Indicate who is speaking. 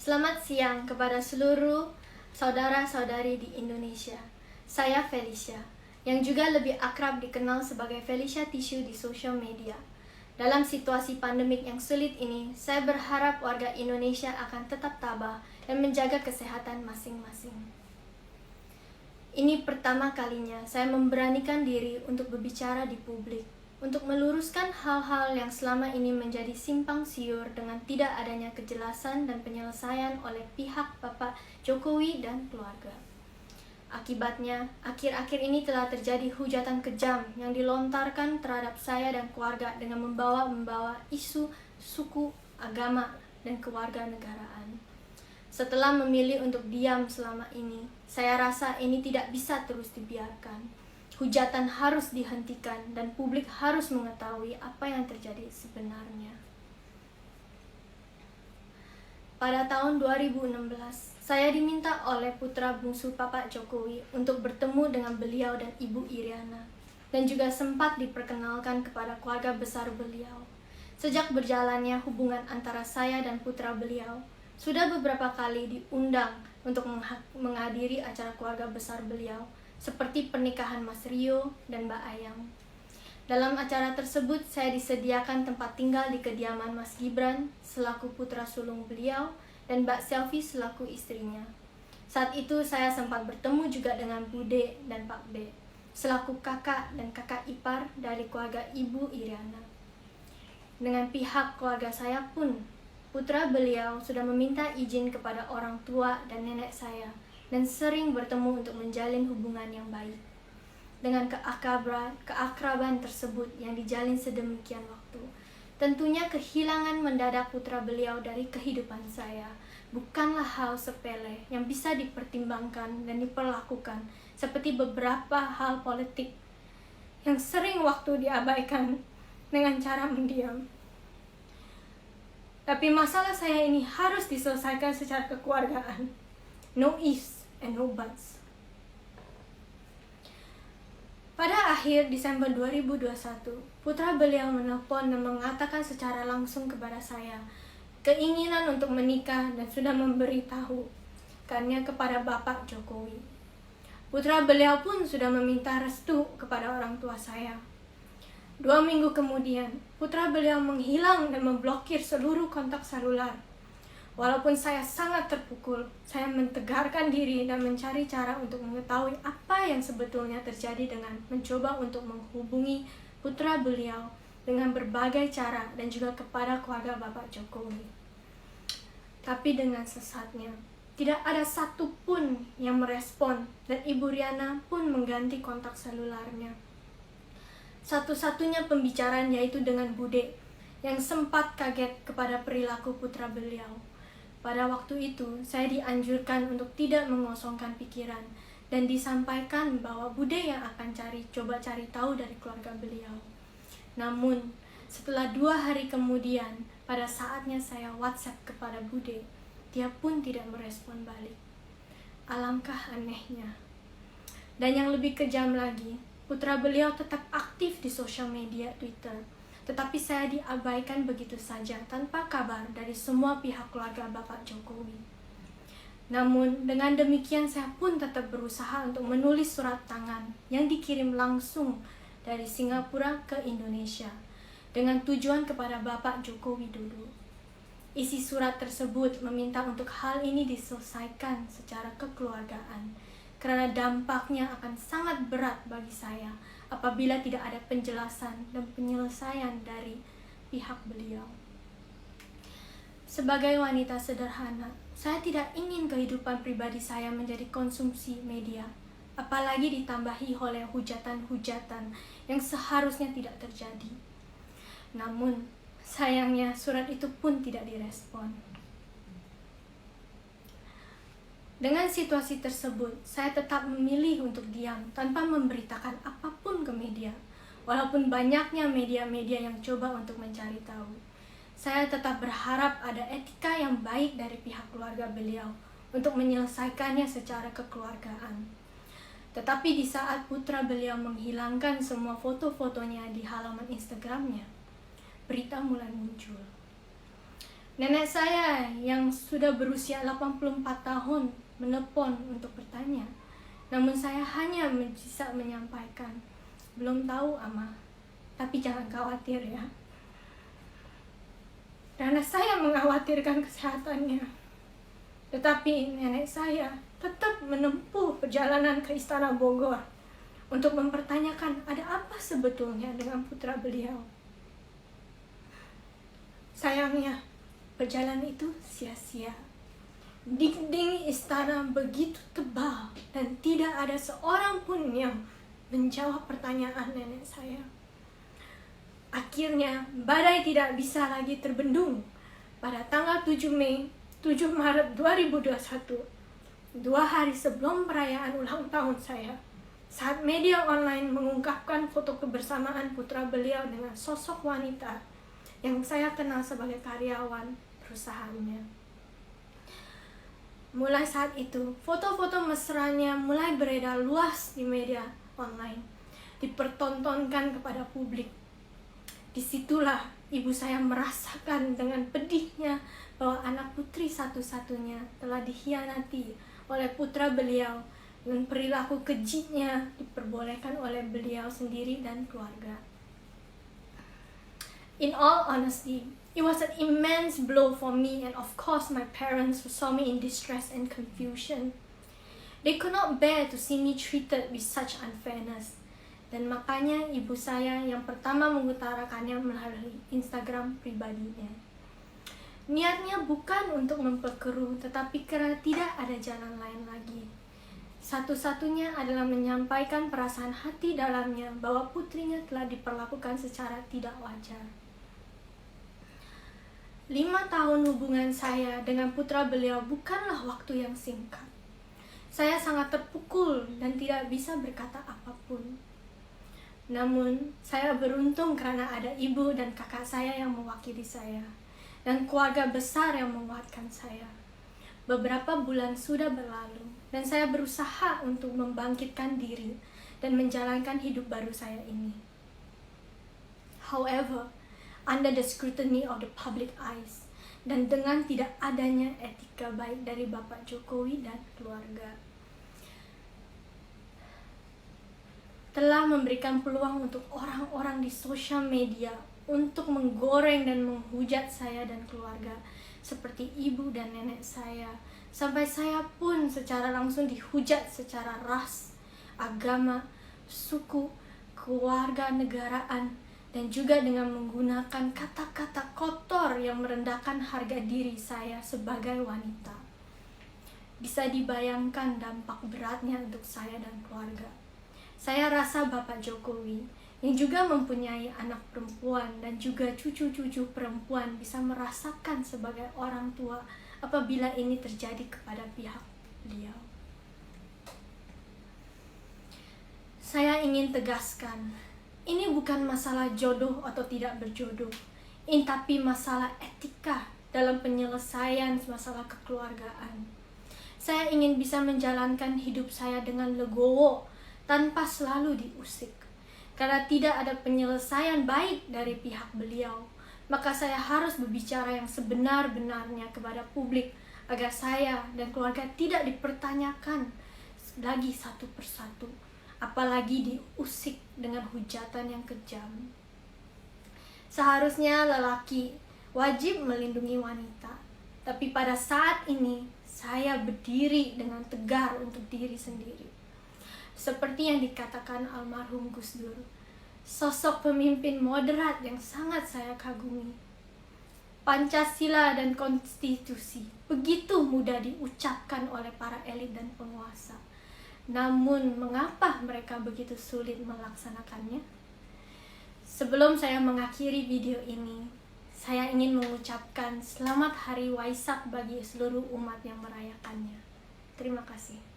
Speaker 1: Selamat siang kepada seluruh saudara-saudari di Indonesia. Saya Felicia, yang juga lebih akrab dikenal sebagai Felicia Tissue di sosial media. Dalam situasi pandemik yang sulit ini, saya berharap warga Indonesia akan tetap tabah dan menjaga kesehatan masing-masing. Ini pertama kalinya saya memberanikan diri untuk berbicara di publik, untuk meluruskan hal-hal yang selama ini menjadi simpang siur dengan tidak adanya kejelasan dan penyelesaian oleh pihak Bapak Jokowi dan keluarga. Akibatnya, akhir-akhir ini telah terjadi hujatan kejam yang dilontarkan terhadap saya dan keluarga dengan membawa isu suku, agama, dan kewarganegaraan. Setelah memilih untuk diam selama ini, saya rasa ini tidak bisa terus dibiarkan. Hujatan harus dihentikan dan publik harus mengetahui apa yang terjadi sebenarnya. Pada tahun 2016, saya diminta oleh putra bungsu Bapak Jokowi untuk bertemu dengan beliau dan Ibu Iriana, dan juga sempat diperkenalkan kepada keluarga besar beliau. Sejak berjalannya hubungan antara saya dan putra beliau, sudah beberapa kali diundang untuk menghadiri acara keluarga besar beliau, seperti pernikahan Mas Rio dan Mbak Ayang. Dalam acara tersebut, saya disediakan tempat tinggal di kediaman Mas Gibran selaku putra sulung beliau dan Mbak Selvi selaku istrinya. Saat itu saya sempat bertemu juga dengan Bude dan Pak B selaku kakak dan kakak ipar dari keluarga Ibu Iriana. Dengan pihak keluarga saya pun, putra beliau sudah meminta izin kepada orang tua dan nenek saya dan sering bertemu untuk menjalin hubungan yang baik. Dengan keakraban tersebut yang dijalin sedemikian waktu, tentunya kehilangan mendadak putra beliau dari kehidupan saya bukanlah hal sepele yang bisa dipertimbangkan dan diperlakukan seperti beberapa hal politik yang sering waktu diabaikan dengan cara mendiam. Tapi masalah saya ini harus diselesaikan secara kekeluargaan. No ifs and no buts. Pada akhir Desember 2021, putra beliau menelpon dan mengatakan secara langsung kepada saya keinginan untuk menikah dan sudah memberitahukannya kepada Bapak Jokowi. Putra beliau pun sudah meminta restu kepada orang tua saya. 2 minggu kemudian, putra beliau menghilang dan memblokir seluruh kontak seluler. Walaupun saya sangat terpukul, saya mentegarkan diri dan mencari cara untuk mengetahui apa yang sebetulnya terjadi dengan mencoba untuk menghubungi putra beliau dengan berbagai cara dan juga kepada keluarga Bapak Jokowi. Tapi dengan sesatnya, tidak ada satupun yang merespon dan Ibu Riana pun mengganti kontak selulernya. Satu-satunya pembicaraan yaitu dengan Bude yang sempat kaget kepada perilaku putra beliau. Pada waktu itu, saya dianjurkan untuk tidak mengosongkan pikiran dan disampaikan bahwa Bude yang akan coba cari tahu dari keluarga beliau. Namun, setelah 2 hari kemudian, pada saatnya saya WhatsApp kepada Bude, dia pun tidak merespon balik. Alangkah anehnya. Dan yang lebih kejam lagi, putra beliau tetap aktif di sosial media Twitter, tetapi saya diabaikan begitu saja tanpa kabar dari semua pihak keluarga Bapak Jokowi. Namun, dengan demikian saya pun tetap berusaha untuk menulis surat tangan yang dikirim langsung dari Singapura ke Indonesia dengan tujuan kepada Bapak Joko Widodo. Isi surat tersebut meminta untuk hal ini diselesaikan secara kekeluargaan, karena dampaknya akan sangat berat bagi saya apabila tidak ada penjelasan dan penyelesaian dari pihak beliau. Sebagai wanita sederhana, saya tidak ingin kehidupan pribadi saya menjadi konsumsi media, apalagi ditambahi oleh hujatan-hujatan yang seharusnya tidak terjadi. Namun, sayangnya surat itu pun tidak direspon. Dengan situasi tersebut, saya tetap memilih untuk diam tanpa memberitakan apapun ke media. Walaupun banyaknya media-media yang coba untuk mencari tahu, saya tetap berharap ada etika yang baik dari pihak keluarga beliau untuk menyelesaikannya secara kekeluargaan. Tetapi di saat putra beliau menghilangkan semua foto-fotonya di halaman Instagramnya, berita mulai muncul. Nenek saya yang sudah berusia 84 tahun menelpon untuk bertanya. Namun saya hanya bisa menyampaikan, belum tahu Ama, tapi jangan khawatir ya. Karena saya mengkhawatirkan kesehatannya. Tetapi nenek saya tetap menempuh perjalanan ke Istana Bogor untuk mempertanyakan ada apa sebetulnya dengan putra beliau. Sayangnya, perjalanan itu sia-sia. Dinding istana begitu tebal dan tidak ada seorang pun yang menjawab pertanyaan nenek saya. Akhirnya, badai tidak bisa lagi terbendung. Pada tanggal 7 Maret 2021, 2 hari sebelum perayaan ulang tahun saya, saat media online mengungkapkan foto kebersamaan putra beliau dengan sosok wanita yang saya kenal sebagai karyawan perusahaannya. Mulai saat itu, foto-foto mesranya mulai beredar luas di media online, dipertontonkan kepada publik. Disitulah ibu saya merasakan dengan pedihnya bahwa anak putri satu-satunya telah dikhianati oleh putra beliau, dan perilaku kejitnya diperbolehkan oleh beliau sendiri dan keluarga. In all honesty, it was an immense blow for me and of course my parents who saw me in distress and confusion. They could not bear to see me treated with such unfairness. Dan makanya ibu saya yang pertama mengutarakannya melalui Instagram pribadinya. Niatnya bukan untuk memperkeruh, tetapi karena tidak ada jalan lain lagi. Satu-satunya adalah menyampaikan perasaan hati dalamnya bahwa putrinya telah diperlakukan secara tidak wajar. 5 tahun hubungan saya dengan putra beliau bukanlah waktu yang singkat. Saya sangat terpukul dan tidak bisa berkata apapun. Namun, saya beruntung karena ada ibu dan kakak saya yang mewakili saya, dan keluarga besar yang menguatkan saya. Beberapa bulan sudah berlalu, dan saya berusaha untuk membangkitkan diri dan menjalankan hidup baru saya ini. However, under the scrutiny of the public eyes, dan dengan tidak adanya etika baik dari Bapak Jokowi dan keluarga, telah memberikan peluang untuk orang-orang di sosial media untuk menggoreng dan menghujat saya dan keluarga, seperti ibu dan nenek saya. Sampai saya pun secara langsung dihujat secara ras, agama, suku, keluarga negaraan, dan juga dengan menggunakan kata-kata kotor yang merendahkan harga diri saya sebagai wanita. Bisa dibayangkan dampak beratnya untuk saya dan keluarga. Saya rasa Bapak Jokowi yang juga mempunyai anak perempuan dan juga cucu-cucu perempuan bisa merasakan sebagai orang tua apabila ini terjadi kepada pihak beliau. Saya ingin tegaskan, ini bukan masalah jodoh atau tidak berjodoh, ini tapi masalah etika dalam penyelesaian masalah kekeluargaan. Saya ingin bisa menjalankan hidup saya dengan legowo tanpa selalu diusik. Karena tidak ada penyelesaian baik dari pihak beliau, maka saya harus berbicara yang sebenar-benarnya kepada publik agar saya dan keluarga tidak dipertanyakan lagi satu persatu, apalagi diusik dengan hujatan yang kejam. Seharusnya lelaki wajib melindungi wanita, tapi pada saat ini saya berdiri dengan tegar untuk diri sendiri. Seperti yang dikatakan almarhum Gus Dur, sosok pemimpin moderat yang sangat saya kagumi. Pancasila dan konstitusi begitu mudah diucapkan oleh para elit dan penguasa. Namun mengapa mereka begitu sulit melaksanakannya? Sebelum saya mengakhiri video ini, saya ingin mengucapkan selamat Hari Waisak bagi seluruh umat yang merayakannya. Terima kasih.